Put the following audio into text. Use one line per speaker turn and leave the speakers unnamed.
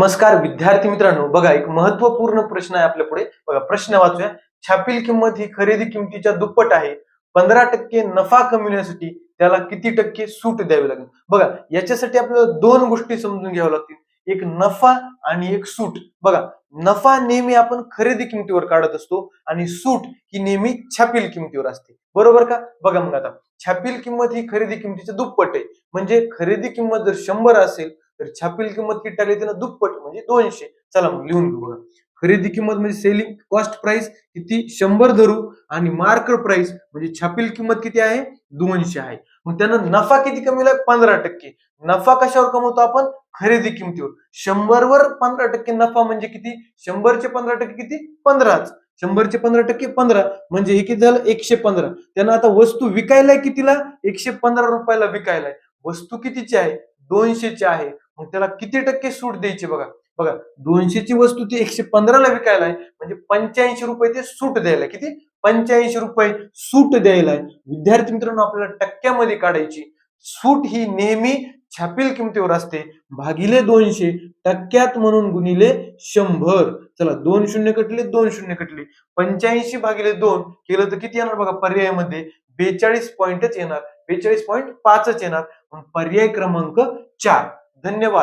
नमस्कार विद्यार्थी मित्रांनो, बघा एक महत्वपूर्ण प्रश्न आहे आपल्या पुढे. बघा प्रश्न वाचूया. छापील किंमत ही खरेदी किमतीच्या दुप्पट आहे. 15% नफा कमविण्यासाठी त्याला किती टक्के सूट द्यावी लागेल? बघा याच्यासाठी आपल्याला दोन गोष्टी समजून घ्याव्या लागतील. एक नफा आणि एक सूट. बघा नफा नेहमी आपण खरेदी किमतीवर काढत असतो आणि सूट ही नेहमी छापील किमतीवर असते. बरोबर का? बघा मग आता छापील किंमत ही खरेदी किमतीच्या दुप्पट आहे. म्हणजे खरेदी किंमत जर 100 असेल तर छापील किंमत किती टाकली त्यानं दुप्पट म्हणजे 200. चला मग लिहून घेऊ. बघा खरेदी किंमत म्हणजे सेलिंग कॉस्ट प्राइस किती 100 धरू आणि मार्केट प्राइस म्हणजे छापील किंमत किती आहे 200 आहे. मग त्यानं नफा किती कमविलाय 15%. नफा कशावर कमवतो आपण? खरेदी किमतीवर. 100 वर 15% नफा म्हणजे किती? 100 चे 15% किती? 15च. 100 चे 15% 15 म्हणजे हे किती झालं 115. त्यानं आता वस्तू विकायलाय कितीला? 115 रुपयाला विकायलाय. वस्तू कितीची आहे? 200 ची आहे. मग त्याला किती टक्के सूट द्यायची? बघा बघा 200 ची वस्तू ती 115 ला विकायला आहे म्हणजे 85 रुपये ते सूट द्यायला. किती? 85 रुपये सूट द्यायला. विद्यार्थी मित्रांनो आपल्याला टक्क्यामध्ये काढायची. सूट ही नेहमी छापील किमतीवर असते भागिले 200 टक्क्यात म्हणून गुणिले 100. चला 2 शून्य कटले 2 शून्य कटले 85 भागिले 2 केलं तर किती येणार? बघा पर्यायामध्ये 42 पॉइंटच येणार. 42.5च येणार. पर्याय क्रमांक 4. धन्यवाद.